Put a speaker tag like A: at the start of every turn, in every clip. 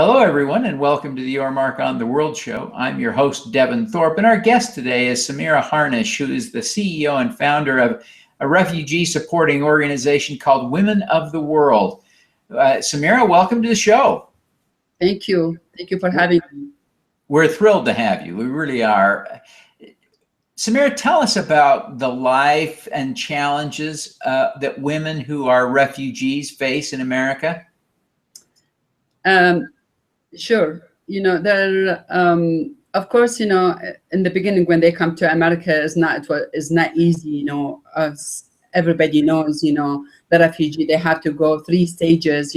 A: Hello, everyone, and welcome to the Your Mark on the World show. I'm your host, Devin Thorpe, and our guest today is Samira Harnish, who is the CEO and founder of a refugee supporting organization called Women of the World. Samira, welcome to the show.
B: Thank you. Thank you for having me.
A: We're thrilled to have you. We really are. Samira, tell us about the life and challenges that women who are refugees face in America.
B: Sure. Of course, in the beginning when they come to America, is not easy. As everybody knows, the refugee, they have to go 3 stages.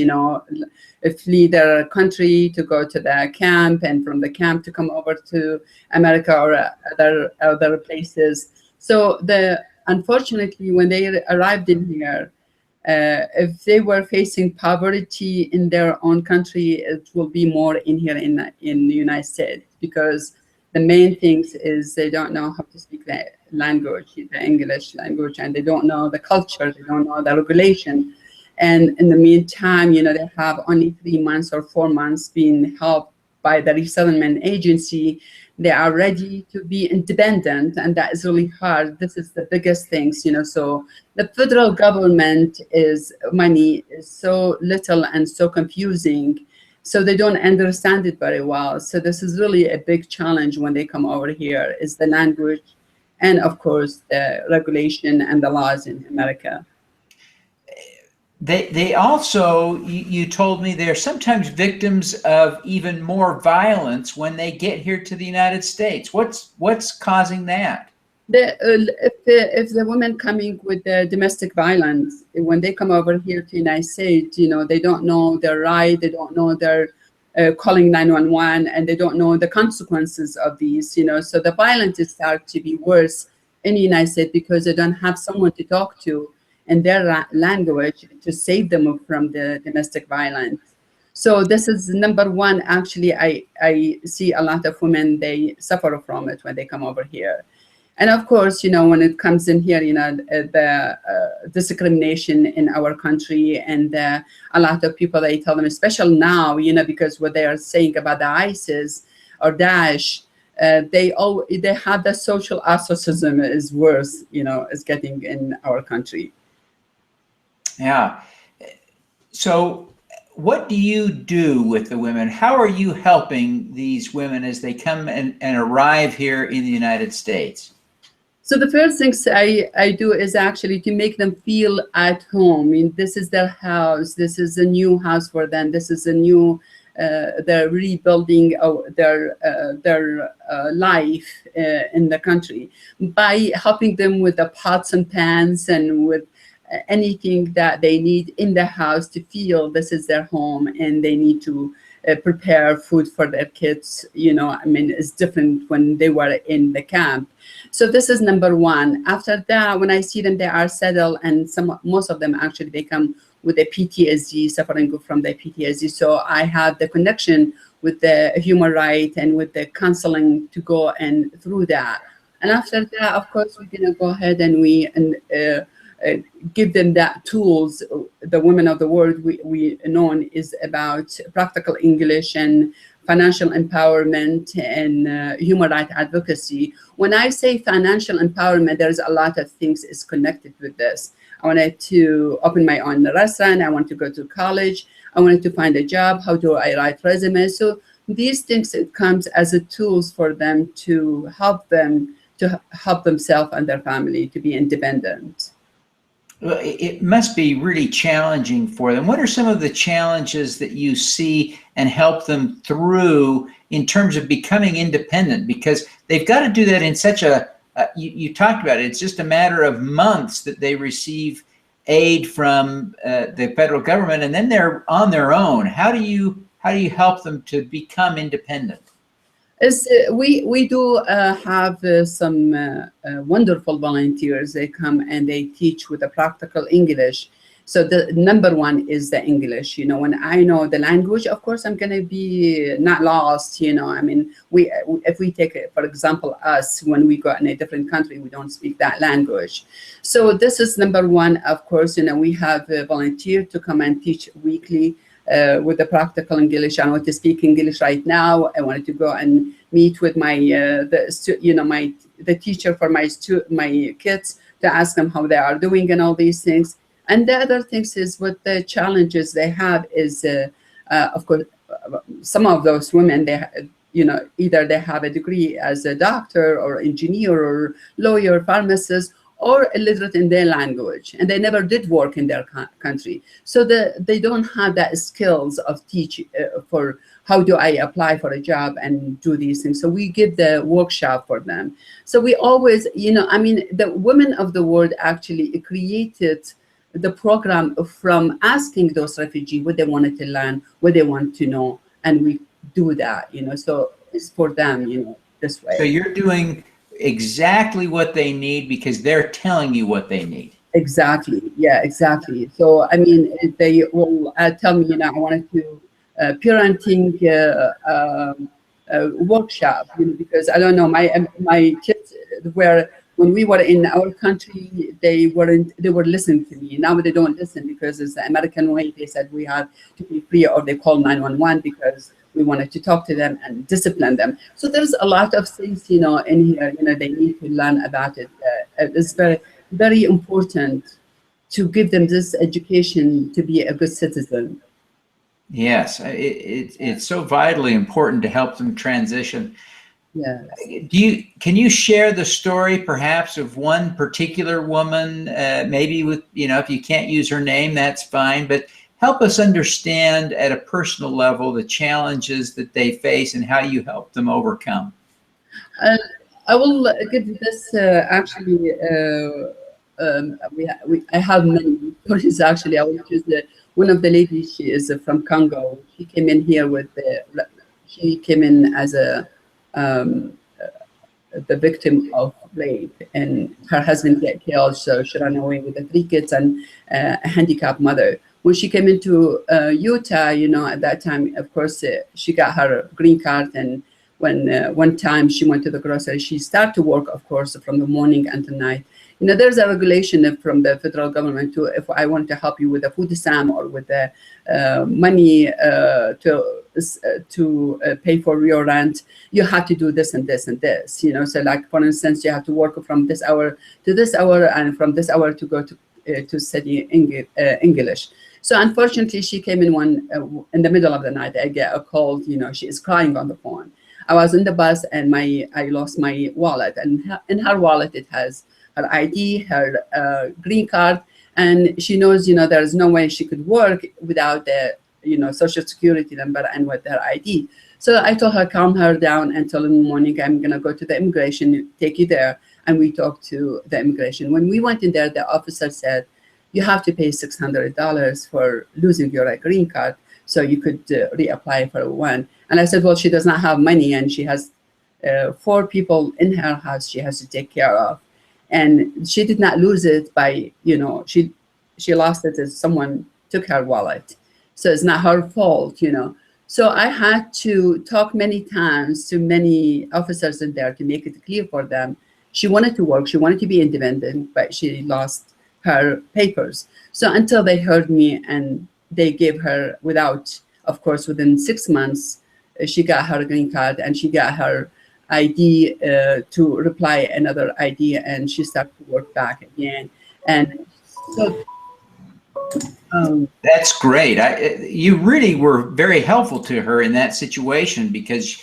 B: Flee their country to go to the camp, and from the camp to come over to America or other places. So unfortunately, when they arrived in here, if they were facing poverty in their own country, it will be more in here in the United States, because the main things is they don't know how to speak the language, the English language, and they don't know the culture, they don't know the regulation. And in the meantime, they have only 3 months or 4 months being helped by the resettlement agency. They are ready to be independent, and that is really hard. This is the biggest things, so the federal government money is so little and so confusing, so they don't understand it very well. So this is really a big challenge when they come over here, is the language and of course the regulation and the laws in America.
A: They also, you told me, they're sometimes victims of even more violence when they get here to the United States. What's causing that?
B: If the women coming with the domestic violence, when they come over here to the United States, they don't know their right, they don't know their calling 911, and they don't know the consequences of these. So the violence starts to be worse in the United States because they don't have someone to talk to in their language to save them from the domestic violence. So this is number one. Actually, I see a lot of women, they suffer from it when they come over here. And of course, when it comes in here, the discrimination in our country, and a lot of people, they tell them, especially now, because what they are saying about the ISIS or Daesh, they have the social ostracism is worse, is getting in our country.
A: Yeah. So what do you do with the women? How are you helping these women as they come and arrive here in the United States?
B: So the first things I do is actually to make them feel at home. I mean, this is their house. This is a new house for them. This is a new, they're rebuilding their life in the country by helping them with the pots and pans and with anything that they need in the house to feel this is their home, and they need to prepare food for their kids. It's different when they were in the camp. So this is number one. After that, when I see them, they are settled, and most of them actually, they come with the PTSD, suffering from the PTSD. So I have the connection with the human rights and with the counseling to go and through that. And after that, of course, we're gonna go ahead and give them that tools. The Women of the World, we know, is about practical English and financial empowerment and human rights advocacy. When I say financial empowerment, there's a lot of things is connected with this. I wanted to open my own restaurant. I want to go to college. I wanted to find a job. How do I write resumes? So these things, it comes as a tools for them to help themselves and their family to be independent.
A: Well, it must be really challenging for them. What are some of the challenges that you see and help them through in terms of becoming independent? Because they've got to do that in such you talked about it, it's just a matter of months that they receive aid from the federal government, and then they're on their own. How do you help them to become independent?
B: We do have some wonderful volunteers. They come and they teach with the practical English. So the number one is the English. When I know the language, of course, I'm going to be not lost. If we take, for example, us, when we go in a different country, we don't speak that language. So this is number one. Of course, we have a volunteer to come and teach weekly with the practical English. I want to speak English right now. I wanted to go and meet with my the teacher for my kids to ask them how they are doing and all these things. And the other things is what the challenges they have is, of course, some of those women, they either they have a degree as a doctor or engineer or lawyer, pharmacist, or illiterate in their language, and they never did work in their country. So they don't have that skills of teaching for how do I apply for a job and do these things. So we give the workshop for them. So we always, the women of the world actually created the program from asking those refugees what they wanted to learn, what they want to know, and we do that, so it's for them, this way.
A: So you're doing exactly what they need because they're telling you what they need.
B: Exactly. Yeah, exactly. So, they will tell me, I wanted to parenting workshop, because I don't know, my kids were, when we were in our country, they were listening to me. Now they don't listen because it's the American way. They said we have to be free, or they call 911 because we wanted to talk to them and discipline them. So there's a lot of things, in here, they need to learn about it. It's very, very important to give them this education to be a good citizen.
A: Yes, it's so vitally important to help them transition.
B: Yes.
A: Can you share the story perhaps of one particular woman, maybe with, if you can't use her name, that's fine, but help us understand at a personal level the challenges that they face and how you help them overcome?
B: I will give this actually. I have many stories actually. I will choose one of the ladies. She is from Congo. She came in here she came in as the victim of rape, and her husband got killed, so she ran away with the 3 kids and a handicapped mother. When she came into Utah, at that time, of course, she got her green card, and when one time she went to the grocery, she started to work, of course, from the morning until night. There's a regulation from the federal government to, if I want to help you with the food stamp or with the money to pay for your rent, you have to do this and this and this. So like, for instance, you have to work from this hour to this hour, and from this hour to go to study English. So unfortunately, she came in in the middle of the night. I get a call. She is crying on the phone. I was in the bus, and I lost my wallet, and in her wallet it has her ID, her green card, and she knows, there is no way she could work without the, social security number and with her ID. So I told her, calm her down until in the morning. I'm gonna go to the immigration, take you there, and we talked to the immigration. When we went in there, the officer said, you have to pay $600 for losing your green card, so you could reapply for one. And I said, well, she does not have money, and she has 4 people in her house she has to take care of. And she did not lose it by, she lost it as someone took her wallet. So it's not her fault, So I had to talk many times to many officers in there to make it clear for them. She wanted to work, she wanted to be independent, but she lost her papers. So until they heard me, and they gave her, within 6 months, she got her green card, and she got her ID to reply another ID, and she started to work back again. And so
A: that's great. You really were very helpful to her in that situation, because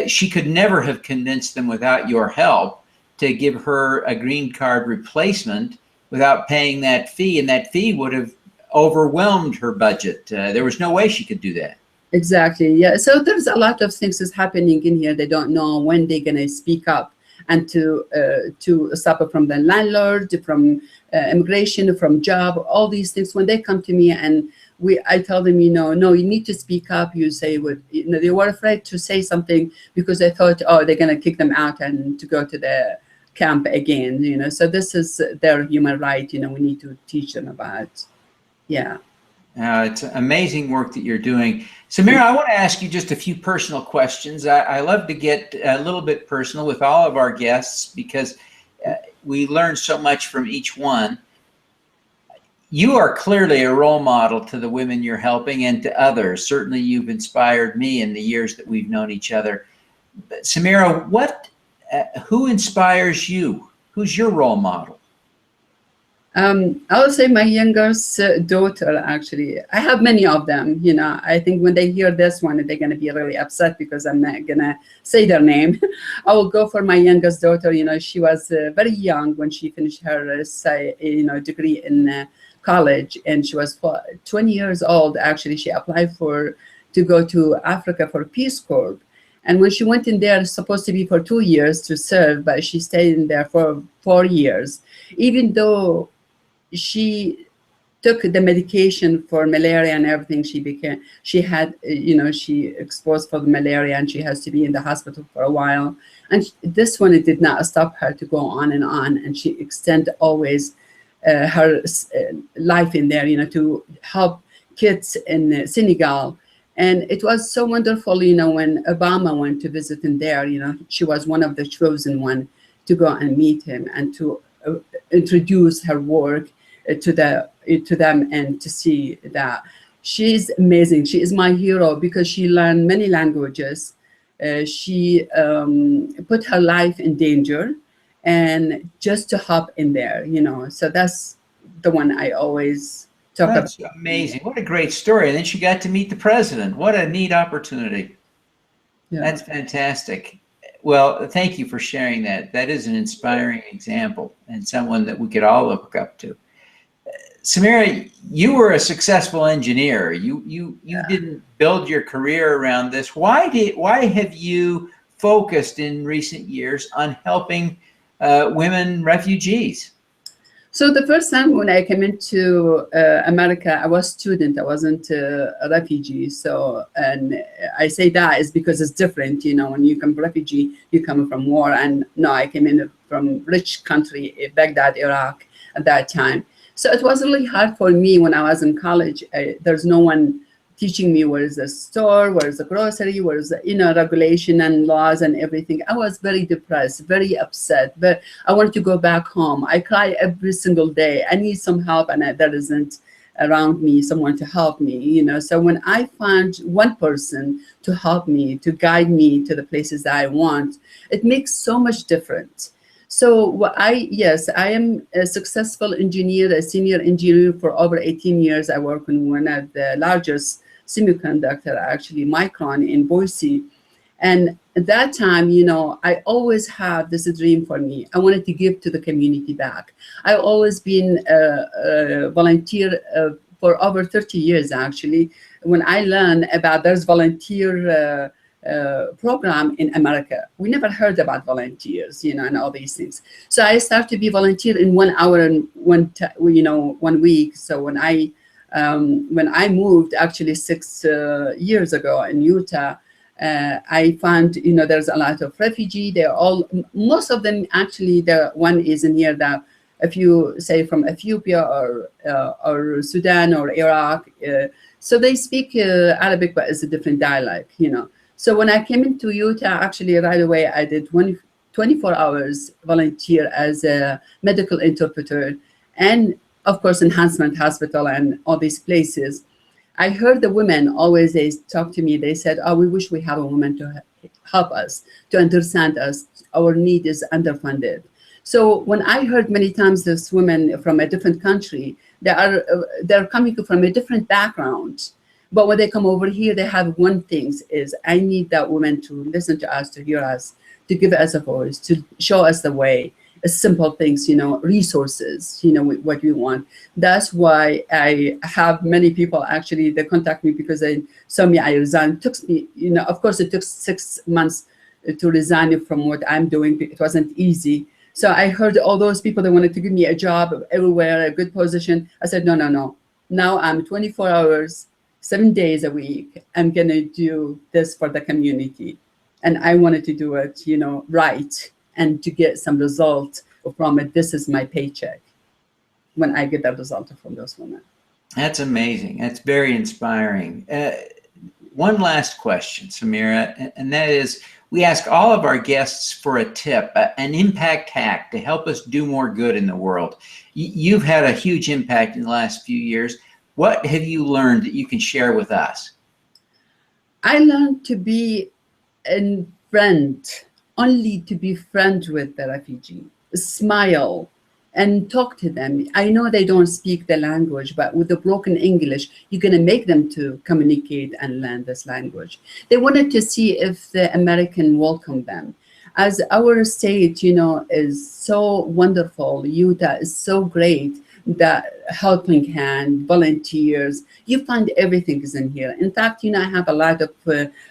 A: she could never have convinced them without your help to give her a green card replacement without paying that fee, and that fee would have overwhelmed her budget. There was no way she could do that.
B: Exactly. Yeah. So there's a lot of things is happening in here. They don't know when they're gonna speak up, and to stop it from the landlord, from immigration, from job, all these things. When they come to me, and I tell them, no, you need to speak up. You say they were afraid to say something because they thought, oh, they're gonna kick them out and to go to the camp again. So this is their human right. We need to teach them about. Yeah.
A: It's amazing work that you're doing. Samira, I want to ask you just a few personal questions. I love to get a little bit personal with all of our guests, because we learn so much from each one. you are clearly a role model to the women you're helping and to others. Certainly you've inspired me in the years that we've known each other. Samira, who inspires you? Who's your role model?
B: I would say my youngest daughter, actually. I have many of them, you know. I think when they hear this one, they're going to be really upset because I'm not going to say their name. I will go for my youngest daughter. You know, she was very young when she finished her, degree in college, and she was 20 years old. Actually, she applied to go to Africa for Peace Corps. And when she went in there, it's supposed to be for 2 years to serve, but she stayed in there for 4 years, even though she took the medication for malaria and everything. She exposed for the malaria, and she has to be in the hospital for a while. And this one, it did not stop her to go on, and she extended always her life in there, you know, to help kids in Senegal. And it was so wonderful, you know, when Obama went to visit him there, you know, she was one of the chosen one to go and meet him and to introduce her work to them, and to see that she's amazing. She is my hero because she learned many languages. She put her life in danger, and just to hop in there, you know. So that's the one I always talk about.
A: That's amazing. What a great story. And then she got to meet the president. What a neat opportunity. Yeah. That's fantastic. Well, thank you for sharing that. That is an inspiring example and someone that we could all look up to. Samira, you were a successful engineer. You didn't build your career around this. Why have you focused in recent years on helping women refugees?
B: So the first time when I came into America, I was a student. I wasn't a refugee. So, and I say that is because it's different. You know, when you come refugee, you come from war. And no, I came in from rich country, Baghdad, Iraq, at that time. So it was really hard for me when I was in college. There's no one teaching me where is the store, where is the grocery, where is the, you know, regulation and laws and everything. I was very depressed, very upset, but I wanted to go back home. I cry every single day. I need some help, and there isn't around me someone to help me, you know. So when I find one person to help me, to guide me to the places that I want, it makes so much difference. So I am a successful engineer, a senior engineer for over 18 years. I work in one of the largest semiconductor, actually Micron in Boise. And at that time, you know, I always have this dream for me. I wanted to give to the community back. I've always been a volunteer for over 30 years, actually. When I learned about there's volunteer program in America, we never heard about volunteers, you know, and all these things. So I started to be volunteer in 1 hour and 1 week. So when I moved actually 6 years ago in Utah, I found, you know, there's a lot of refugee. They're all, most of them actually, the one is in here that if you say from Ethiopia or Sudan or Iraq, so they speak Arabic, but it's a different dialect, you know. So when I came into Utah, actually right away, I did 24 hours volunteer as a medical interpreter, and of course, enhancement hospital and all these places. I heard the women always, they talk to me, they said, oh, we wish we have a woman to help us, to understand us. Our need is underfunded. So when I heard many times this women from a different country, they're coming from a different background. But when they come over here, they have one thing is, I need that woman to listen to us, to hear us, to give us a voice, to show us the way, simple things, you know, resources, you know, what we want. That's why I have many people actually, they contact me because they saw me, I resigned. It took me, you know, of course it took 6 months to resign from what I'm doing. It wasn't easy. So I heard all those people that wanted to give me a job everywhere, a good position. I said, no. Now I'm 24 hours, 7 days a week, I'm gonna do this for the community. And I wanted to do it, you know, right, and to get some result from it. This is my paycheck when I get that result from those women.
A: That's amazing. That's very inspiring. One last question, Samira, and that is, we ask all of our guests for a tip, an impact hack to help us do more good in the world. You've had a huge impact in the last few years. What have you learned that you can share with us?
B: I learned to be a friend, only to be friends with the refugee, smile and talk to them. I know they don't speak the language, but with the broken English, you're going to make them to communicate and learn this language. They wanted to see if the American welcome them. As our state, is so wonderful, Utah is so great, that helping hand, volunteers, you find everything is in here. In fact, I have a lot of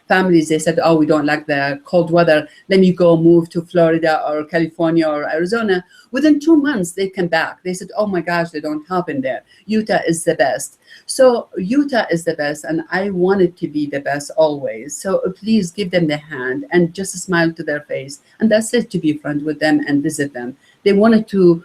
B: families, they said, oh, we don't like the cold weather. Let me go move to Florida or California or Arizona. Within 2 months, they come back. They said, oh my gosh, they don't help in there. Utah is the best. So Utah is the best, and I want it to be the best always. So please give them the hand and just smile to their face. And that's it, to be friends with them and visit them. They wanted to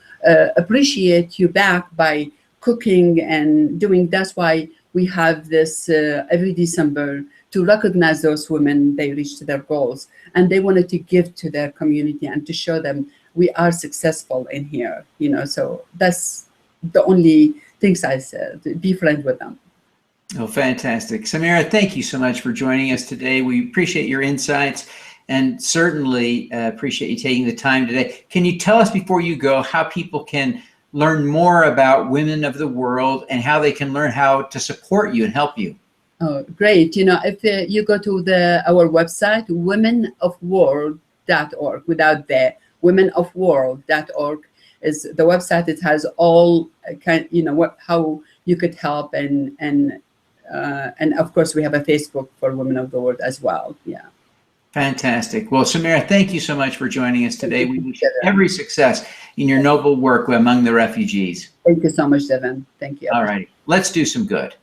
B: appreciate you back by cooking and doing. That's why we have this every December to recognize those women. They reached their goals, and they wanted to give to their community and to show them we are successful in here. So that's the only things I said. Be friends with them.
A: Oh, fantastic. Samira, thank you so much for joining us today. We appreciate your insights and certainly appreciate you taking the time today. Can you tell us before you go how people can learn more about Women of the World and how they can learn how to support you and help you?
B: Oh, great. If you go to our website, womenofworld.org, without the womenofworld.org is the website. It has all how you could help, and of course we have a Facebook for Women of the World as well. Yeah.
A: Fantastic. Well, Samira, thank you so much for joining us today. We wish you every success in your noble work among the refugees.
B: Thank you so much, Devin. Thank you.
A: All right. Let's do some good.